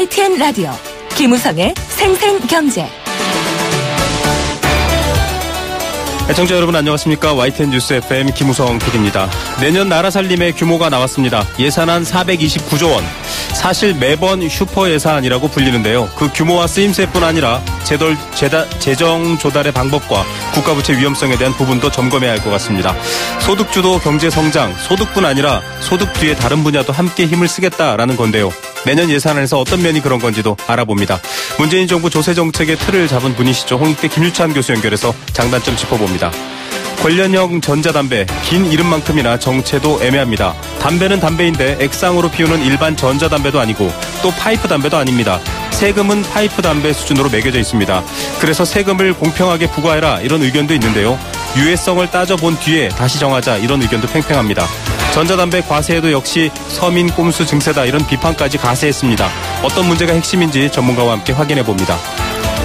YTN 라디오 김우성의 생생경제. 애청자 여러분 안녕하십니까. YTN 뉴스 FM 김우성 PD입니다. 내년 나라 살림의 규모가 나왔습니다. 예산안 429조 원. 사실 매번 슈퍼 예산이라고 불리는데요. 그 규모와 쓰임새뿐 아니라 재정 조달의 방법과 국가부채 위험성에 대한 부분도 점검해야 할 것 같습니다. 소득주도 경제성장, 소득뿐 아니라 소득 뒤에 다른 분야도 함께 힘을 쓰겠다라는 건데요. 내년 예산안에서 어떤 면이 그런 건지도 알아봅니다. 문재인 정부 조세정책의 틀을 잡은 분이시죠. 홍익대 김유찬 교수 연결해서 장단점 짚어봅니다. 관련형 전자담배, 긴 이름만큼이나 정체도 애매합니다. 담배는 담배인데 액상으로 피우는 일반 전자담배도 아니고 또 파이프 담배도 아닙니다. 세금은 파이프 담배 수준으로 매겨져 있습니다. 그래서 세금을 공평하게 부과해라 이런 의견도 있는데요. 유해성을 따져본 뒤에 다시 정하자 이런 의견도 팽팽합니다. 전자담배 과세에도 역시 서민 꼼수 증세다 이런 비판까지 가세했습니다. 어떤 문제가 핵심인지 전문가와 함께 확인해봅니다.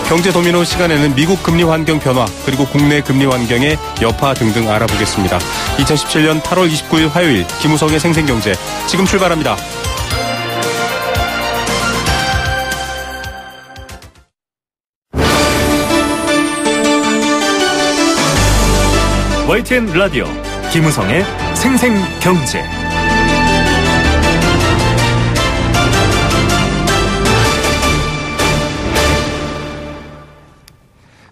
경제 도미노 시간에는 미국 금리 환경 변화 그리고 국내 금리 환경의 여파 등등 알아보겠습니다. 2017년 8월 29일 화요일 김우성의 생생경제 지금 출발합니다. YTN 라디오 김우성의 생생경제.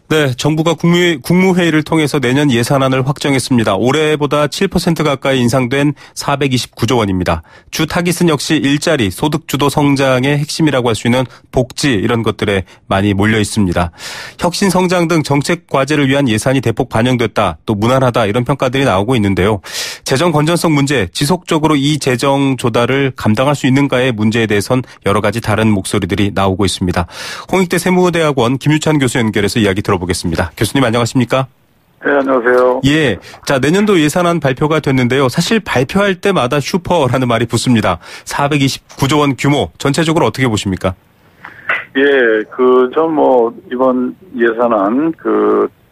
네, 정부가 국무회의를 통해서 내년 예산안을 확정했습니다. 올해보다 7% 가까이 인상된 429조 원입니다. 주 타깃은 역시 일자리, 소득주도 성장의 핵심이라고 할 수 있는 복지 이런 것들에 많이 몰려 있습니다. 혁신 성장 등 정책 과제를 위한 예산이 대폭 반영됐다, 또 무난하다 이런 평가들이 나오고 있는데요. 재정 건전성 문제, 지속적으로 이 재정 조달을 감당할 수 있는가의 문제에 대해선 여러 가지 다른 목소리들이 나오고 있습니다. 홍익대 세무대학원 김유찬 교수 연결해서 이야기 들어보겠습니다. 교수님 안녕하십니까? 네, 안녕하세요. 예. 자, 내년도 예산안 발표가 됐는데요. 사실 발표할 때마다 슈퍼라는 말이 붙습니다. 429조 원 규모, 전체적으로 어떻게 보십니까? 예, 이번 예산안,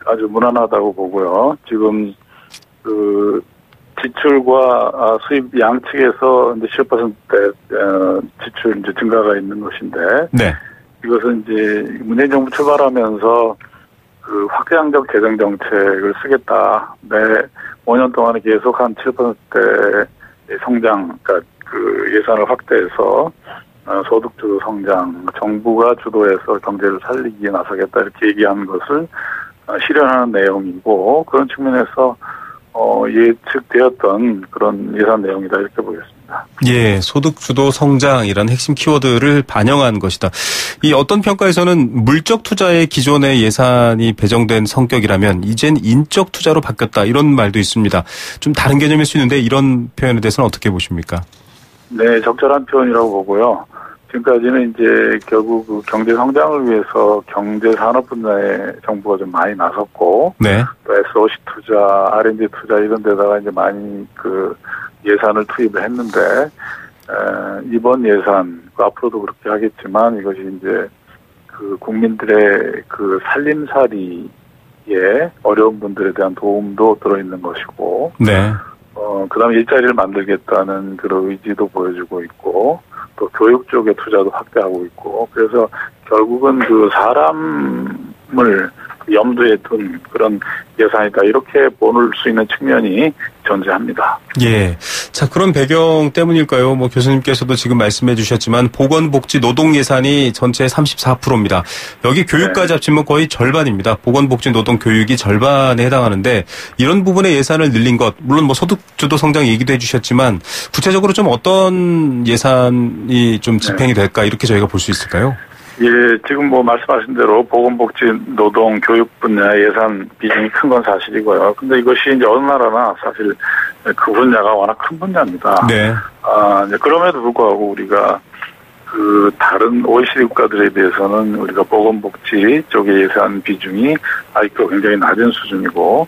아주 무난하다고 보고요. 지금, 지출과 수입 양측에서 이제 10%대, 지출 이제 증가가 있는 것인데. 네. 이것은 이제 문재인 정부 출발하면서 확장적 재정 정책을 쓰겠다. 매 5년 동안에 계속 한 7%대 성장, 그러니까 예산을 확대해서 소득주도 성장, 정부가 주도해서 경제를 살리기에 나서겠다 이렇게 얘기한 것을 실현하는 내용이고 그런 측면에서 예측되었던 그런 예산 내용이다 이렇게 보겠습니다. 예, 소득주도 성장이라는 핵심 키워드를 반영한 것이다. 이 어떤 평가에서는 물적 투자의 기존의 예산이 배정된 성격이라면 이젠 인적 투자로 바뀌었다 이런 말도 있습니다. 좀 다른 개념일 수 있는데 이런 표현에 대해서는 어떻게 보십니까? 네, 적절한 표현이라고 보고요. 지금까지는 이제 결국 경제 성장을 위해서 경제 산업 분야에 정부가 좀 많이 나섰고, 네. 또 SOC 투자, R&D 투자 이런 데다가 이제 많이 예산을 투입을 했는데, 이번 예산, 앞으로도 그렇게 하겠지만 이것이 이제 국민들의 살림살이에 어려운 분들에 대한 도움도 들어있는 것이고, 네. 그다음에 일자리를 만들겠다는 그런 의지도 보여주고 있고, 또 교육 쪽에 투자도 확대하고 있고, 그래서 결국은 사람을 염두에 둔 그런 예산이다 이렇게 볼 수 있는 측면이 존재합니다. 예. 자, 그런 배경 때문일까요? 교수님께서도 지금 말씀해 주셨지만 보건복지 노동 예산이 전체의 34%입니다. 여기 교육까지 합치면 거의 절반입니다. 보건복지 노동 교육이 절반에 해당하는데 이런 부분의 예산을 늘린 것, 물론 소득주도 성장 얘기도 해 주셨지만 구체적으로 좀 어떤 예산이 좀 집행이 될까 이렇게 저희가 볼 수 있을까요? 예, 지금 말씀하신 대로 보건복지, 노동, 교육 분야 예산 비중이 큰 건 사실이고요. 근데 이것이 이제 어느 나라나 사실 그 분야가 워낙 큰 분야입니다. 네. 그럼에도 불구하고 우리가 다른 OECD 국가들에 비해서는 우리가 보건복지 쪽의 예산 비중이 아직도 굉장히 낮은 수준이고,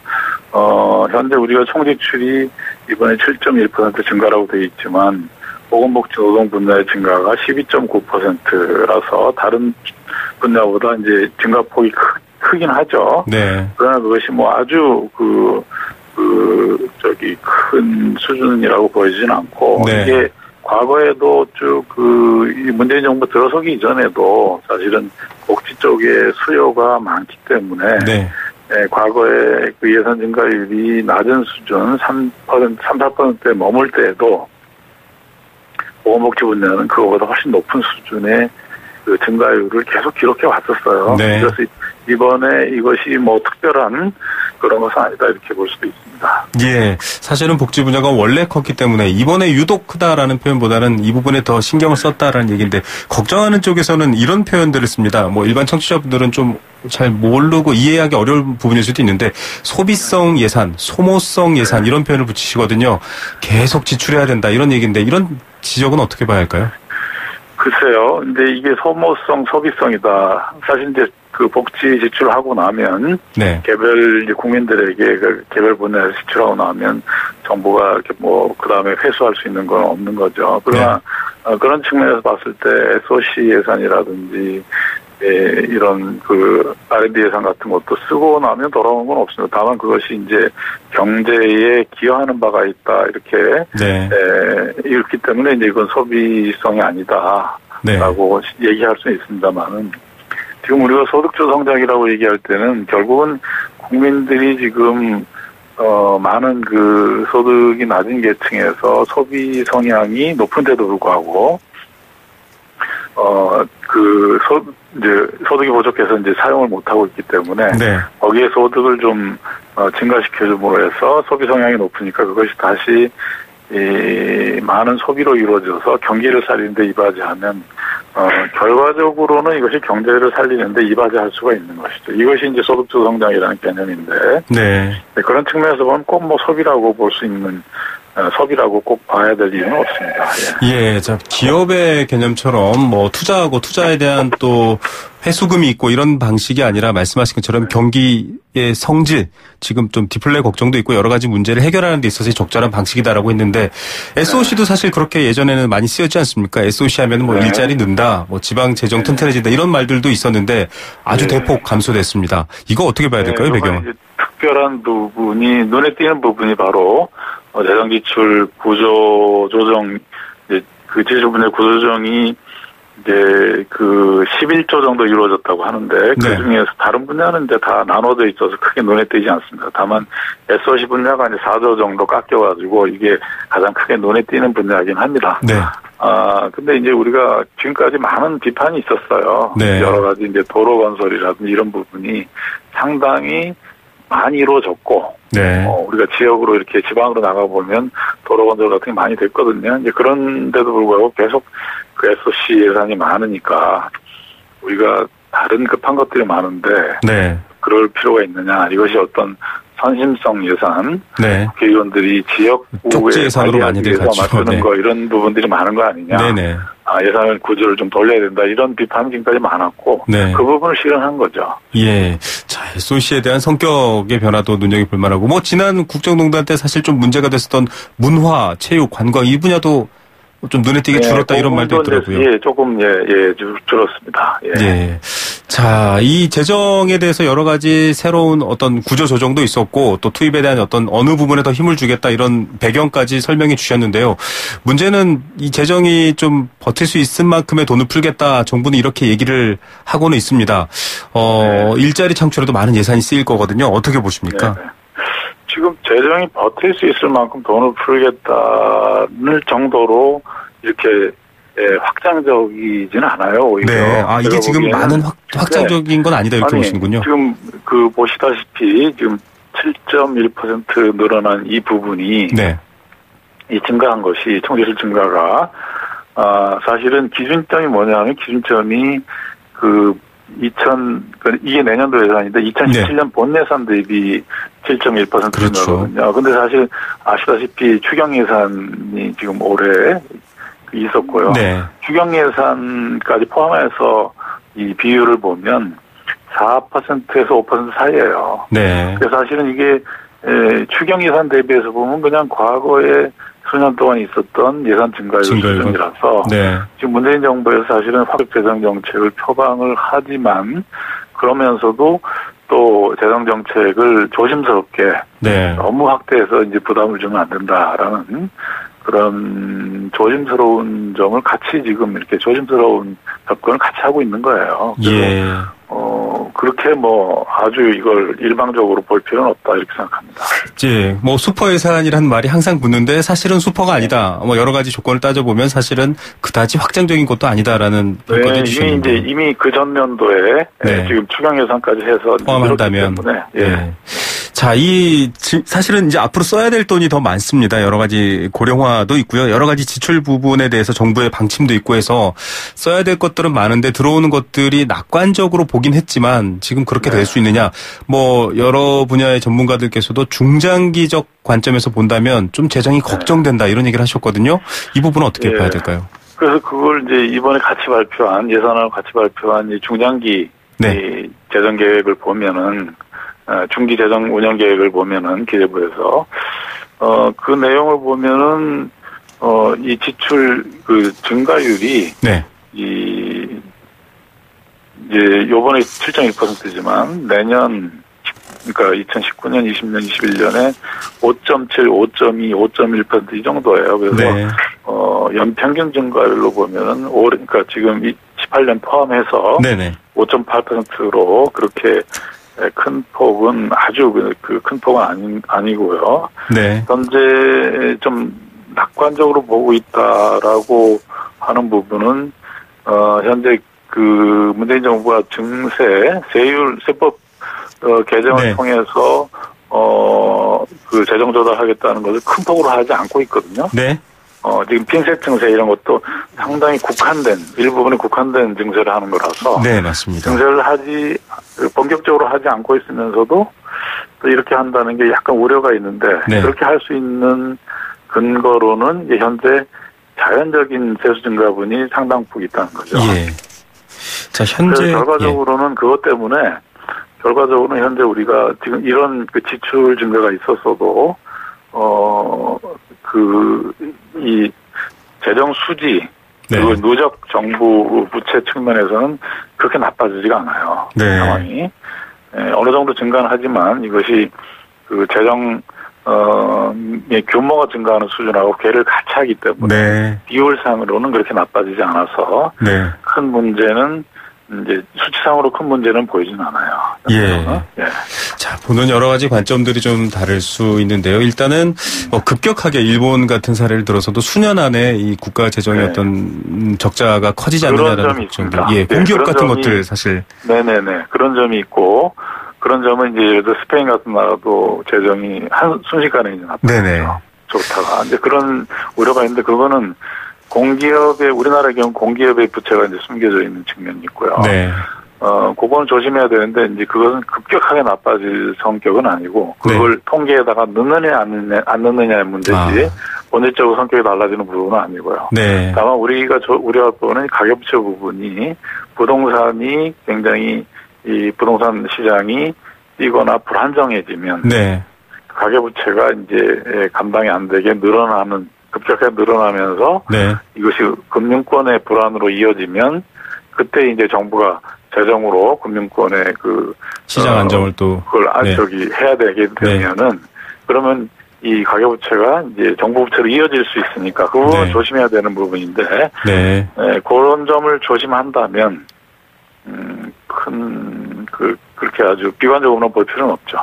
현재 우리가 총지출이 이번에 7.1% 증가라고 되어 있지만, 보건복지 노동 분야의 증가가 12.9%라서 다른 분야보다 이제 증가폭이 크긴 하죠. 네. 그러나 그것이 아주 큰 수준이라고 보이지는 않고, 네. 이게 과거에도 쭉 이 문재인 정부 들어서기 이전에도 사실은 복지 쪽에 수요가 많기 때문에 네. 과거에 그 예산 증가율이 낮은 수준 3%, 4%에 머물 때에도 보건복지 분야는 그거보다 훨씬 높은 수준의 그 증가율을 계속 기록해 왔었어요. 네. 그래서 이번에 이것이 뭐 특별한 그런 것은 아니다 이렇게 볼 수도 있습니다. 예, 사실은 복지 분야가 원래 컸기 때문에 이번에 유독 크다라는 표현보다는 이 부분에 더 신경을 썼다라는 얘기인데 걱정하는 쪽에서는 이런 표현들을 씁니다. 뭐 일반 청취자분들은 좀 잘 모르고 이해하기 어려운 부분일 수도 있는데 소비성 예산, 소모성 예산 이런 표현을 붙이시거든요. 계속 지출해야 된다 이런 얘기인데 이런 지적은 어떻게 봐야 할까요? 글쎄요. 근데 이게 소모성, 소비성이다. 사실 이제 그 복지 지출하고 나면 네. 개별 이제 국민들에게 그 개별 분야에서 지출하고 나면 정부가 이렇게 뭐 그 다음에 회수할 수 있는 건 없는 거죠. 그러나 그런 측면에서 봤을 때 SOC 예산이라든지 이런 그 R&D 예산 같은 것도 쓰고 나면 돌아오는 건 없습니다. 다만 그것이 이제 경제에 기여하는 바가 있다 이렇게 이렇기 때문에 이제 이건 소비성이 아니다라고 얘기할 수 있습니다만은 지금 우리가 소득주 성장이라고 얘기할 때는 결국은 국민들이 지금 많은 그 소득이 낮은 계층에서 소비 성향이 높은데도 불구하고 이제 소득이 부족해서 이제 사용을 못하고 있기 때문에 거기에 소득을 좀 증가시켜줌으로 해서 소비 성향이 높으니까 그것이 다시 많은 소비로 이루어져서 경기를 살리는데 이바지하면 결과적으로는 이것이 경제를 살리는데 이바지할 수가 있는 것이죠. 이것이 이제 소득주 성장이라는 개념인데 그런 측면에서 보면 꼭 뭐 소비라고 볼 수 있는 소비라고 꼭 봐야 될 이유는 없습니다. 예, 자, 기업의 개념처럼 뭐 투자하고 투자에 대한 또 회수금이 있고 이런 방식이 아니라 말씀하신 것처럼 경기의 성질, 지금 좀 디플레 걱정도 있고 여러 가지 문제를 해결하는 데 있어서 적절한 방식이다라고 했는데 SOC도 사실 그렇게 예전에는 많이 쓰였지 않습니까? SOC 하면 뭐 일자리 는다, 뭐 지방 재정 튼튼해진다 이런 말들도 있었는데 아주 대폭 감소됐습니다. 이거 어떻게 봐야 될까요, 배경은? 특별한 부분이 눈에 띄는 부분이 바로 재정지출 구조 조정, 그 지출분의 구조 조정이 이제 그 11조 정도 이루어졌다고 하는데 그 중에서 다른 분야는 이제 다 나눠져 있어서 크게 눈에 띄지 않습니다. 다만 SOC 분야가 이제 4조 정도 깎여가지고 이게 가장 크게 눈에 띄는 분야이긴 합니다. 근데 이제 우리가 지금까지 많은 비판이 있었어요. 여러 가지 이제 도로 건설이라든지 이런 부분이 상당히 많이 이루어졌고, 우리가 지역으로 이렇게 지방으로 나가보면 도로 건설 같은 게 많이 됐거든요. 이제 그런데도 불구하고 계속 그 SOC 예산이 많으니까 우리가 다른 급한 것들이 많은데, 그럴 필요가 있느냐. 이것이 어떤 선심성 예산, 국회의원들이 지역구에 예산으로 많이들 갔죠. 맞추는 거 이런 부분들이 많은 거 아니냐. 예산을 구조를 좀 돌려야 된다. 이런 비판이 지금까지 많았고 그 부분을 실현한 거죠. 예. 자, SOC에 대한 성격의 변화도 눈여겨볼 만하고 뭐 지난 국정농단 때 사실 좀 문제가 됐었던 문화, 체육, 관광 이 분야도 좀 눈에 띄게 줄었다 이런 말도 있더라고요. 조금 줄었습니다. 자, 이 재정에 대해서 여러 가지 새로운 어떤 구조 조정도 있었고 또 투입에 대한 어떤 어느 부분에 더 힘을 주겠다 이런 배경까지 설명해 주셨는데요. 문제는 이 재정이 좀 버틸 수 있을 만큼의 돈을 풀겠다. 정부는 이렇게 얘기를 하고는 있습니다. 일자리 창출에도 많은 예산이 쓰일 거거든요. 어떻게 보십니까? 지금 재정이 버틸 수 있을 만큼 돈을 풀겠다는 정도로 이렇게 확장적이지는 않아요. 오히려. 이게 지금 많은 확장적인 건 아니다 이렇게 보시는군요. 지금 그 보시다시피 지금 7.1% 늘어난 이 부분이 이 증가한 것이 총지출 증가가 사실은 기준점이 뭐냐면 기준점이 이게 내년도 예산인데 2017년 본 예산 대비 7.1%거든요. 근데 사실 아시다시피 추경 예산이 지금 올해 있었고요. 추경 예산까지 포함해서 이 비율을 보면 4%에서 5% 사이예요. 그래서 사실은 이게 추경 예산 대비해서 보면 그냥 과거에 수년 동안 있었던 예산 증가율 수준이라서 지금 문재인 정부에서 사실은 확대 재정 정책을 표방을 하지만 그러면서도 또 재정 정책을 조심스럽게 너무 확대해서 이제 부담을 주면 안 된다라는 그런 조심스러운 점을 같이 지금 이렇게 조심스러운 접근을 같이 하고 있는 거예요. 예. 그렇게 뭐 아주 이걸 일방적으로 볼 필요는 없다 이렇게 생각합니다. 예, 뭐 슈퍼 예산이라는 말이 항상 붙는데 사실은 슈퍼가 아니다. 뭐 여러 가지 조건을 따져보면 사실은 그다지 확장적인 것도 아니다라는 평가도 주시는데. 이미 그 전년도에 네. 지금 추경 예산까지 해서 포함한다면. 때문에 예. 자, 사실은 이제 앞으로 써야 될 돈이 더 많습니다. 여러 가지 고령화도 있고요. 여러 가지 지출 부분에 대해서 정부의 방침도 있고 해서 써야 될 것들은 많은데 들어오는 것들이 낙관적으로 보긴 했지만 지금 그렇게 될 수 있느냐. 뭐 여러 분야의 전문가들께서도 중장기적 관점에서 본다면 좀 재정이 걱정된다 이런 얘기를 하셨거든요. 이 부분은 어떻게 봐야 될까요? 그래서 그걸 이제 이번에 같이 발표한 예산안을 같이 발표한 이 중장기 이 재정 계획을 보면은 중기 재정 운영 계획을 보면은 기재부에서 그 내용을 보면은 이 지출 그 증가율이 이제 요번에 7.1%지만 내년 그러니까 2019년, 20년, 21년에 5.7, 5.2, 5.1% 이 정도예요. 그래서 연평균 증가율로 보면은 그러니까 지금 18년 포함해서 5.8%로 그렇게 큰 폭은 아주 그 큰 폭은 아니고요. 현재 좀 낙관적으로 보고 있다라고 하는 부분은 현재 그 문재인 정부가 세법 개정을 통해서 그 재정 조달하겠다는 것을 큰 폭으로 하지 않고 있거든요. 지금 핀셋 증세 이런 것도 상당히 일부분에 국한된 증세를 하는 거라서. 맞습니다. 증세를 본격적으로 하지 않고 있으면서도 또 이렇게 한다는 게 약간 우려가 있는데, 그렇게 할 수 있는 근거로는 이제 현재 자연적인 세수 증가분이 상당폭 있다는 거죠. 자, 현재. 결과적으로는 그것 때문에, 현재 우리가 지금 이런 그 지출 증가가 있었어도, 이 재정 수지, 그리고 누적 정부 부채 측면에서는 그렇게 나빠지지가 않아요. 상황이. 어느 정도 증가는 하지만 이것이 그 재정, 규모가 증가하는 수준하고 괴를 같이 하기 때문에 비율상으로는 그렇게 나빠지지 않아서 큰 문제는 이제 수치상으로 큰 문제는 보이진 않아요. 자, 보는 여러 가지 관점들이 좀 다를 수 있는데요. 일단은 급격하게 일본 같은 사례를 들어서도 수년 안에 이 국가 재정의 어떤 적자가 커지지 않느냐라는 걱정들. 공기업 같은 것들 사실. 그런 점이 있고 그런 점은 이제 예를 들어 스페인 같은 나라도 재정이 순식간에 이제 나빠졌죠. 좋다가 이제 그런 우려가 있는데 그거는 우리나라의 경우 공기업의 부채가 이제 숨겨져 있는 측면이 있고요. 그거는 조심해야 되는데, 이제 그것은 급격하게 나빠질 성격은 아니고, 그걸 통계에다가 넣느냐, 안 넣느냐의 문제지, 본질적으로 성격이 달라지는 부분은 아니고요. 다만 우리가 우려하고는 가계부채 부분이 부동산이 굉장히 이 부동산 시장이 뛰거나 불안정해지면, 가계부채가 이제 감당이 안 되게 급격하게 늘어나면서 이것이 금융권의 불안으로 이어지면 그때 이제 정부가 재정으로 금융권의 그 시장 안정을 또 그걸 해야 되게 되면은 그러면 이 가계부채가 이제 정부 부채로 이어질 수 있으니까 그 부분은 조심해야 되는 부분인데 그런 점을 조심한다면 그렇게 아주 비관적으로는 볼 필요는 없죠.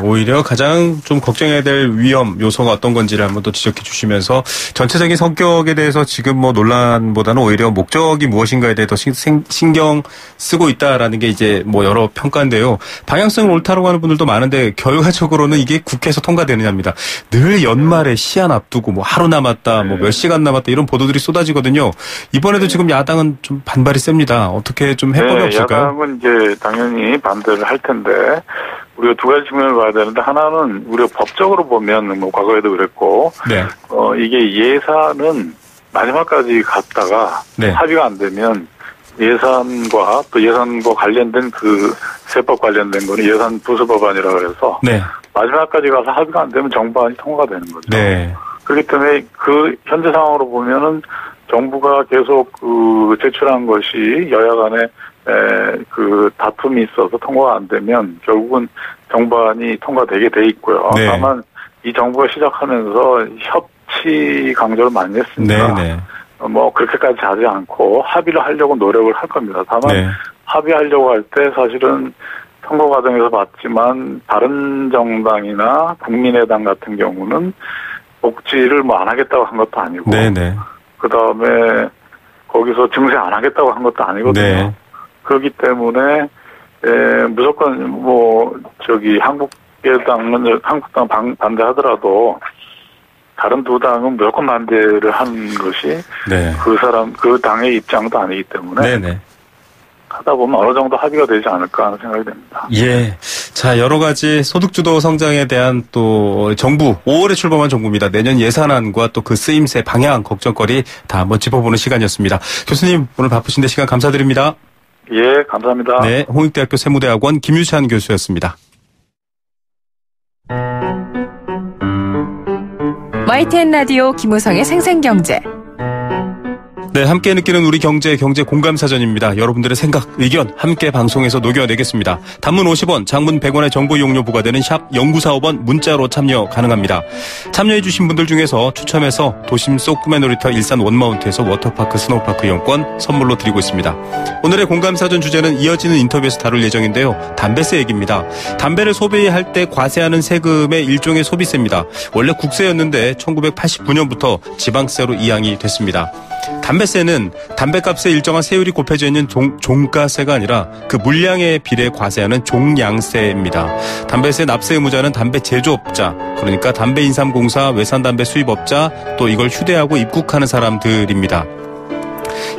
오히려 가장 좀 걱정해야 될 위험 요소가 어떤 건지를 한번 또 지적해 주시면서 전체적인 성격에 대해서 지금 뭐 논란보다는 오히려 목적이 무엇인가에 대해 더 신경 쓰고 있다라는 게 이제 뭐 여러 평가인데요. 방향성이 옳다라고 하는 분들도 많은데 결과적으로는 이게 국회에서 통과되느냐입니다. 늘 연말에 시한 앞두고 뭐 하루 남았다, 뭐 몇 시간 남았다 이런 보도들이 쏟아지거든요. 이번에도 지금 야당은 좀 반발이 셉니다. 어떻게 좀 해법이 없을까요? 야당은 이제 당연히 반대를 할 텐데 우리가 두 가지 측면을 봐야 되는데 하나는 우리가 법적으로 보면 뭐 과거에도 그랬고 이게 예산은 마지막까지 갔다가 합의가 안 되면 예산과 또 예산과 관련된 그 세법 관련된 거는 예산 부수 법안이라고 해서 마지막까지 가서 합의가 안 되면 정부안이 통과가 되는 거죠. 그렇기 때문에 그 현재 상황으로 보면은 정부가 계속 그 제출한 것이 여야 간에 그 다툼이 있어서 통과가 안 되면 결국은 정부안이 통과되게 돼 있고요. 다만 이 정부가 시작하면서 협치 없이 강조를 많이 했습니다. 네네. 뭐 그렇게까지 하지 않고 합의를 하려고 노력을 할 겁니다. 다만 네. 합의하려고 할 때 사실은 선거 과정에서 봤지만 바른정당이나 국민의당 같은 경우는 복지를 뭐 안 하겠다고 한 것도 아니고 네네. 그다음에 거기서 증세 안 하겠다고 한 것도 아니거든요. 네. 그렇기 때문에 무조건 뭐 한국당 반대하더라도 다른 두 당은 무조건 반대를 한 것이 네. 그 당의 입장도 아니기 때문에 네네. 하다 보면 어느 정도 합의가 되지 않을까 하는 생각이 됩니다. 예. 자, 여러 가지 소득주도 성장에 대한 또 정부, 5월에 출범한 정부입니다. 내년 예산안과 또 그 쓰임새, 방향, 걱정거리 다 한번 짚어보는 시간이었습니다. 교수님, 오늘 바쁘신데 시간 감사드립니다. 예, 감사합니다. 네, 홍익대학교 세무대학원 김유찬 교수였습니다. YTN 라디오 김우성의 생생경제. 네, 함께 느끼는 우리 경제 공감사전입니다. 여러분들의 생각, 의견 함께 방송에서 녹여내겠습니다. 단문 50원, 장문 100원의 정보 이용료 부과되는 샵 0945번 문자로 참여 가능합니다. 참여해주신 분들 중에서 추첨해서 도심 속 꿈의 놀이터 일산 원마운트에서 워터파크 스노우파크 이용권 선물로 드리고 있습니다. 오늘의 공감사전 주제는 이어지는 인터뷰에서 다룰 예정인데요. 담배세 얘기입니다. 담배를 소비할 때 과세하는 세금의 일종의 소비세입니다. 원래 국세였는데 1989년부터 지방세로 이양이 됐습니다. 담배세는 담배값에 일정한 세율이 곱해져 있는 종가세가 아니라 그 물량에 비례 과세하는 종량세입니다. 담배세 납세 의무자는 담배 제조업자, 그러니까 담배인삼공사, 외산담배 수입업자, 또 이걸 휴대하고 입국하는 사람들입니다.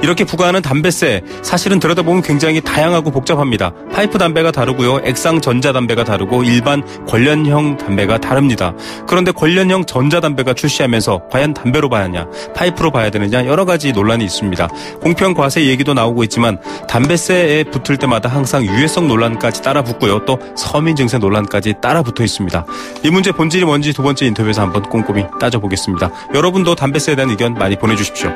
이렇게 부과하는 담배세, 사실은 들여다보면 굉장히 다양하고 복잡합니다. 파이프 담배가 다르고요. 액상 전자담배가 다르고 일반 관련형 담배가 다릅니다. 그런데 관련형 전자담배가 출시하면서 과연 담배로 봐야 하냐, 파이프로 봐야 되느냐 여러 가지 논란이 있습니다. 공평과세 얘기도 나오고 있지만 담배세에 붙을 때마다 항상 유해성 논란까지 따라 붙고요. 또 서민증세 논란까지 따라 붙어 있습니다. 이 문제 본질이 뭔지 두 번째 인터뷰에서 한번 꼼꼼히 따져보겠습니다. 여러분도 담배세에 대한 의견 많이 보내주십시오.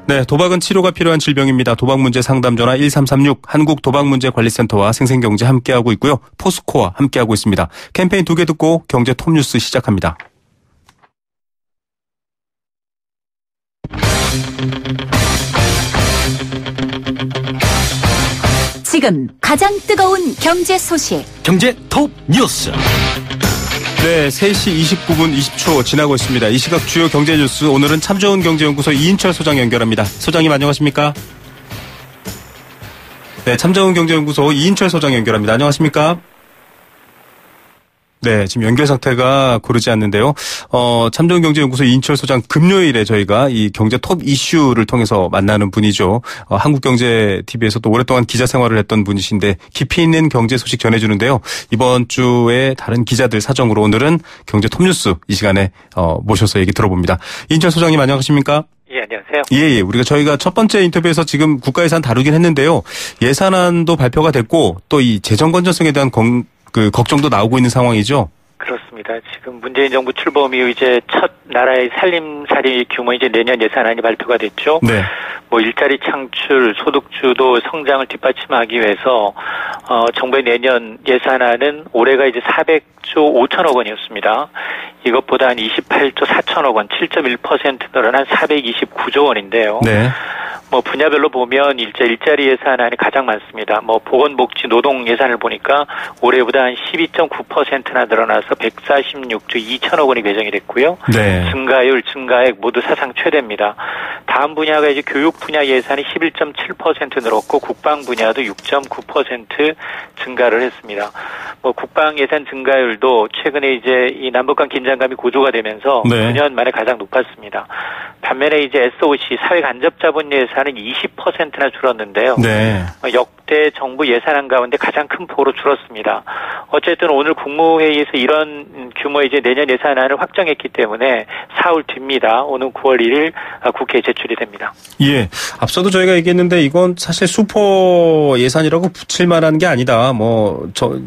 네, 도박은 치료가 필요한 질병입니다. 도박문제 상담전화 1336 한국도박문제관리센터와 생생경제 함께하고 있고요. 포스코와 함께하고 있습니다. 캠페인 2개 듣고 경제 톱뉴스 시작합니다. 지금 가장 뜨거운 경제 소식. 경제 톱뉴스. 네, 3시 29분 20초 지나고 있습니다. 이 시각 주요 경제 뉴스, 오늘은 참 좋은 경제연구소 이인철 소장 연결합니다. 소장님 안녕하십니까? 네, 참 좋은 경제연구소 이인철 소장 연결합니다. 안녕하십니까? 네, 지금 연결 상태가 고르지 않는데요. 참 좋은 경제연구소 이인철 소장, 금요일에 저희가 이 경제 톱 이슈를 통해서 만나는 분이죠. 한국경제TV에서 또 오랫동안 기자 생활을 했던 분이신데 깊이 있는 경제 소식 전해주는데요. 이번 주에 다른 기자들 사정으로 오늘은 경제 톱 뉴스 이 시간에 모셔서 얘기 들어봅니다. 이인철 소장님 안녕하십니까? 예, 안녕하세요. 예. 저희가 첫 번째 인터뷰에서 지금 국가예산 다루긴 했는데요. 예산안도 발표가 됐고 또 이 재정 건전성에 대한 걱정도 나오고 있는 상황이죠. 그렇습니다. 지금 문재인 정부 출범 이후 이제 첫 나라의 살림살이 규모 이제 내년 예산안이 발표가 됐죠. 네. 뭐 일자리 창출, 소득주도 성장을 뒷받침하기 위해서 정부의 내년 예산안은 올해가 이제 400조 5천억 원이었습니다. 이것보다 한 28조 4천억 원, 7.1% 늘어난 429조 원인데요. 네. 뭐 분야별로 보면 일자리 예산안이 가장 많습니다. 뭐 보건복지 노동 예산을 보니까 올해보다 한 12.9%나 늘어나서 146조 2천억 원이 배정이 됐고요. 네. 증가율, 증가액 모두 사상 최대입니다. 다음 분야가 이제 교육 분야 예산이 11.7% 늘었고 국방 분야도 6.9% 증가를 했습니다. 뭐 국방 예산 증가율도 최근에 이제 이 남북 간 긴장감이 고조가 되면서 네. 9년 만에 가장 높았습니다. 반면에 이제 SOC 사회 간접 자본 예산은 20%나 줄었는데요. 네. 역대 정부 예산안 가운데 가장 큰 폭으로 줄었습니다. 어쨌든 오늘 국무회의에서 이런 규모의 이제 내년 예산안을 확정했기 때문에 사흘 뒤입니다. 오는 9월 1일 국회에 제출이 됩니다. 예. 앞서도 저희가 얘기했는데 이건 사실 슈퍼 예산이라고 붙일 만한 게 아니다.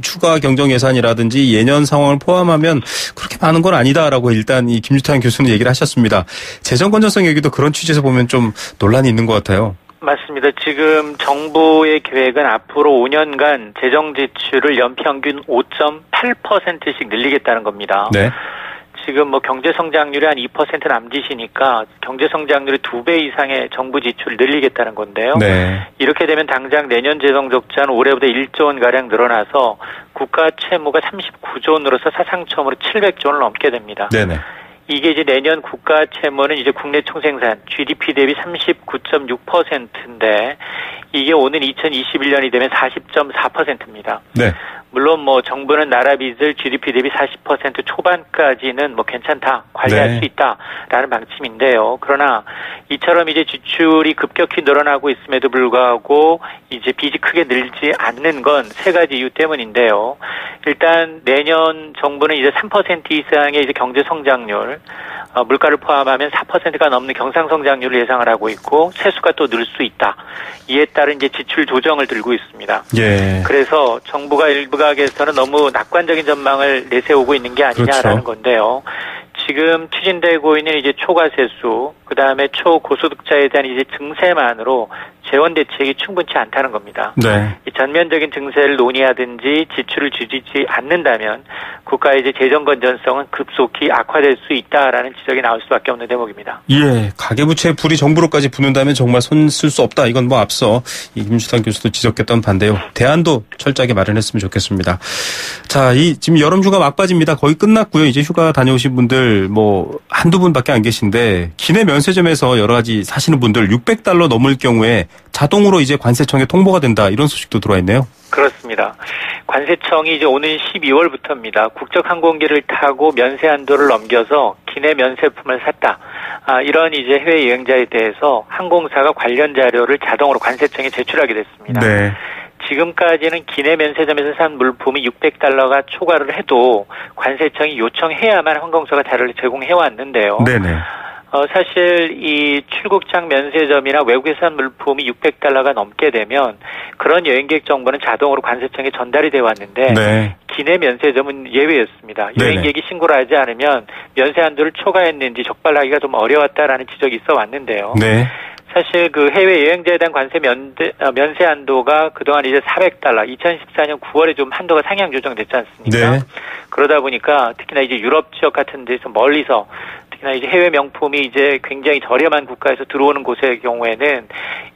추가 경정 예산이라든지 예년 상황을 포함하면 그렇게 많은 건 아니다라고 일단 이 김유찬 교수는 얘기를 하셨습니다. 재정 건전성 얘기도 그런 취지에서 보면 좀 논란이 있는 것 같아요. 맞습니다. 지금 정부의 계획은 앞으로 5년간 재정 지출을 연평균 5.8%씩 늘리겠다는 겁니다. 네. 지금 뭐 경제 성장률이 한 2% 남짓이니까 경제 성장률이 2배 이상의 정부 지출을 늘리겠다는 건데요. 네. 이렇게 되면 당장 내년 재정 적자는 올해보다 1조 원 가량 늘어나서 국가 채무가 39조 원으로서 사상 처음으로 700조 원을 넘게 됩니다. 네네. 이게 이제 내년 국가 채무는 이제 국내 총생산 GDP 대비 39.6%인데 이게 오는 2021년이 되면 40.4%입니다. 네. 물론 뭐 정부는 나라 빚을 GDP 대비 40% 초반까지는 뭐 괜찮다, 관리할 네. 수 있다라는 방침인데요. 그러나 이처럼 이제 지출이 급격히 늘어나고 있음에도 불구하고 이제 빚이 크게 늘지 않는 건 세 가지 이유 때문인데요. 일단 내년 정부는 이제 3% 이상의 이제 경제 성장률, 물가를 포함하면 4%가 넘는 경상 성장률을 예상을 하고 있고 세수가 또 늘 수 있다. 이에 따른 이제 지출 조정을 들고 있습니다. 예. 그래서 정부가 일부각에서는 너무 낙관적인 전망을 내세우고 있는 게 아니냐라는 그렇죠. 건데요. 지금 추진되고 있는 이제 초과세수, 그 다음에 초고소득자에 대한 이제 증세만으로 재원 대책이 충분치 않다는 겁니다. 네. 이 전면적인 증세를 논의하든지 지출을 줄이지 않는다면 국가의 이제 재정 건전성은 급속히 악화될 수 있다라는 지적이 나올 수밖에 없는 대목입니다. 예, 가계부채 불이 정부로까지 붙는다면 정말 손 쓸 수 없다. 이건 뭐 앞서 김수상 교수도 지적했던 반대요. 대안도 철저하게 마련했으면 좋겠습니다. 자, 지금 여름휴가 막바지입니다. 거의 끝났고요. 이제 휴가 다녀오신 분들 뭐 한두 분밖에 안 계신데 기내 면세점에서 여러 가지 사시는 분들 $600 넘을 경우에 자동으로 이제 관세청에 통보가 된다. 이런 소식도 들어와 있네요. 그렇습니다. 관세청이 이제 오는 12월부터입니다. 국적 항공기를 타고 면세 한도를 넘겨서 기내 면세품을 샀다. 이런 이제 해외 여행자에 대해서 항공사가 관련 자료를 자동으로 관세청에 제출하게 됐습니다. 네. 지금까지는 기내 면세점에서 산 물품이 $600가 초과를 해도 관세청이 요청해야만 항공사가 자료를 제공해 왔는데요. 네네. 사실 이 출국장 면세점이나 외국에서 산 물품이 $600가 넘게 되면 그런 여행객 정보는 자동으로 관세청에 전달이 되어 왔는데 네. 기내 면세점은 예외였습니다. 네네. 여행객이 신고를 하지 않으면 면세 한도를 초과했는지 적발하기가 좀 어려웠다라는 지적이 있어 왔는데요. 네. 사실 그 해외 여행자에 대한 관세 면세 한도가 그동안 이제 $400, 2014년 9월에 좀 한도가 상향 조정됐지 않습니까? 네. 그러다 보니까 특히나 이제 유럽 지역 같은 데서 멀리서 특히나 이제 해외 명품이 이제 굉장히 저렴한 국가에서 들어오는 곳의 경우에는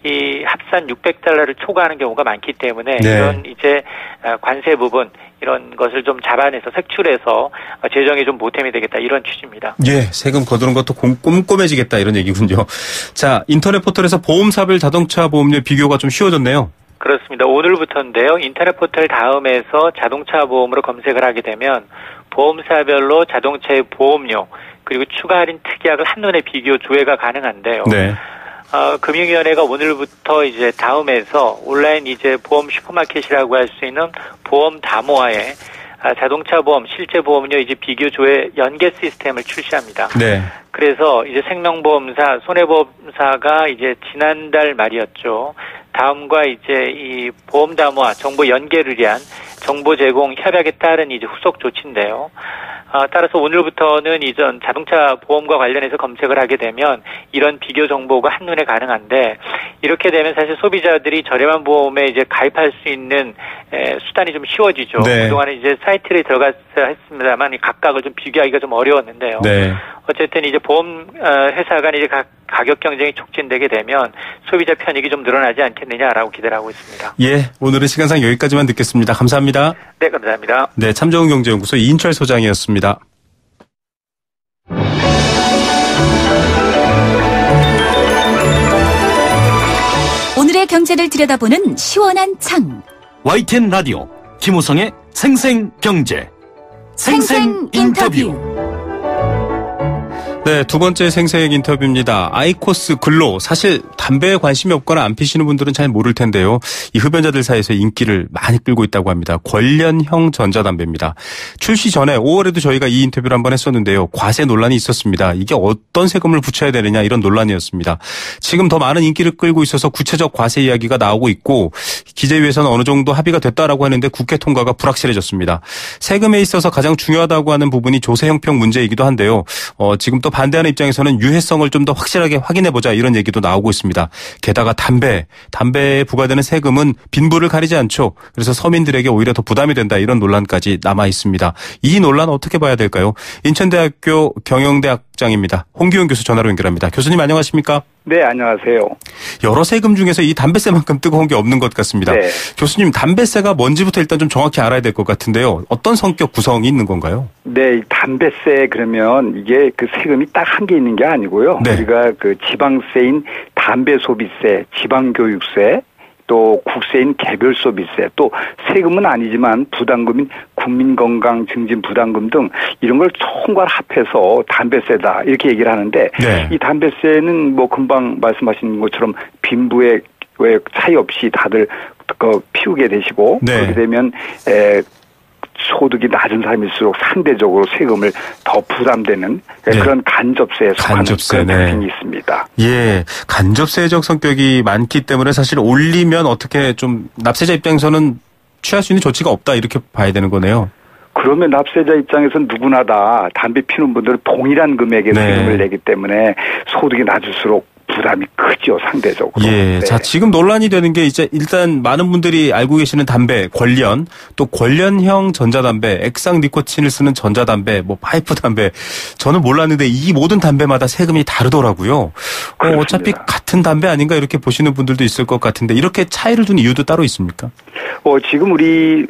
이 합산 $600를 초과하는 경우가 많기 때문에 네. 이런 이제 관세 부분 이런 것을 좀 잡아내서 색출해서 재정에 좀 보탬이 되겠다 이런 취지입니다. 예, 세금 거두는 것도 꼼꼼해지겠다 이런 얘기군요. 자, 인터넷 포털에서 보험사별 자동차 보험료 비교가 좀 쉬워졌네요. 그렇습니다. 오늘부터인데요. 인터넷 포털 다음에서 자동차 보험으로 검색을 하게 되면 보험사별로 자동차의 보험료 그리고 추가 할인 특약을 한눈에 비교 조회가 가능한데요. 네. 금융위원회가 오늘부터 이제 다음에서 온라인 이제 보험 슈퍼마켓이라고 할 수 있는 보험 다모아에 자동차 보험, 실제 보험료 이제 비교 조회 연계 시스템을 출시합니다. 네. 그래서 이제 생명보험사, 손해보험사가 이제 지난달 말이었죠. 다음과 이제 이 보험 다모아 정보 연계를 위한 정보 제공 협약에 따른 이제 후속 조치인데요. 따라서 오늘부터는 이전 자동차 보험과 관련해서 검색을 하게 되면 이런 비교 정보가 한눈에 가능한데 이렇게 되면 사실 소비자들이 저렴한 보험에 이제 가입할 수 있는 수단이 좀 쉬워지죠. 네. 그동안에 이제 사이트에 들어갔어야 했습니다만 각각을 좀 비교하기가 좀 어려웠는데요. 네. 어쨌든 이제 보험 회사 간 이제 가격 경쟁이 촉진되게 되면 소비자 편익이 좀 늘어나지 않겠느냐라고 기대를 하고 있습니다. 예, 오늘은 시간상 여기까지만 듣겠습니다. 감사합니다. 네, 감사합니다. 네, 참정은경제연구소 이인철 소장이었습니다. 오늘의 경제를 들여다보는 시원한 창. YTN 라디오 김우성의 생생경제 생생인터뷰. 네, 두 번째 생생 인터뷰입니다. 아이코스 글로. 사실 담배에 관심이 없거나 안 피시는 분들은 잘 모를 텐데요. 이 흡연자들 사이에서 인기를 많이 끌고 있다고 합니다. 관련형 전자담배입니다. 출시 전에 5월에도 저희가 이 인터뷰를 한번 했었는데요. 과세 논란이 있었습니다. 이게 어떤 세금을 붙여야 되느냐 이런 논란이었습니다. 지금 더 많은 인기를 끌고 있어서 구체적 과세 이야기가 나오고 있고 기재위에서는 어느 정도 합의가 됐다라고 하는데 국회 통과가 불확실해졌습니다. 세금에 있어서 가장 중요하다고 하는 부분이 조세 형평 문제이기도 한데요. 지금 또 반대하는 입장에서는 유해성을 좀 더 확실하게 확인해보자 이런 얘기도 나오고 있습니다. 게다가 담배에 부과되는 세금은 빈부를 가리지 않죠. 그래서 서민들에게 오히려 더 부담이 된다 이런 논란까지 남아 있습니다. 이 논란 어떻게 봐야 될까요? 인천대학교 경영대학장입니다. 홍기훈 교수 전화로 연결합니다. 교수님 안녕하십니까? 네, 안녕하세요. 여러 세금 중에서 이 담배세만큼 뜨거운 게 없는 것 같습니다. 네. 교수님, 담배세가 뭔지부터 일단 좀 정확히 알아야 될 것 같은데요. 어떤 성격 구성이 있는 건가요? 네, 담배세 그러면 이게 그 세금이 딱 한 개 있는 게 아니고요. 네. 우리가 그 지방세인 담배소비세, 지방교육세, 또 국세인 개별소비세, 또 세금은 아니지만 부담금인 국민건강증진부담금 등 이런 걸 총괄 합해서 담배세다 이렇게 얘기를 하는데 네. 이 담배세는 뭐 금방 말씀하신 것처럼 빈부의 차이 없이 다들 피우게 되시고 네. 그렇게 되면 소득이 낮은 사람일수록 상대적으로 세금을 더 부담되는 그런 간접세에 속하는 그런 특징이 있습니다. 예, 간접세적 성격이 많기 때문에 사실 올리면 어떻게 좀 납세자 입장에서는 취할 수 있는 조치가 없다 이렇게 봐야 되는 거네요. 그러면 납세자 입장에서는 누구나 다 담배 피우는 분들은 동일한 금액의 세금을 내기 때문에 소득이 낮을수록 부담이 크죠, 상대적으로. 예. 네. 자, 지금 논란이 되는 게 이제 일단 많은 분들이 알고 계시는 담배, 권련, 또 권련형 전자담배, 액상 니코틴을 쓰는 전자담배, 뭐 파이프 담배. 저는 몰랐는데 이 모든 담배마다 세금이 다르더라고요. 어차피 같은 담배 아닌가 이렇게 보시는 분들도 있을 것 같은데 이렇게 차이를 둔 이유도 따로 있습니까? 지금 우리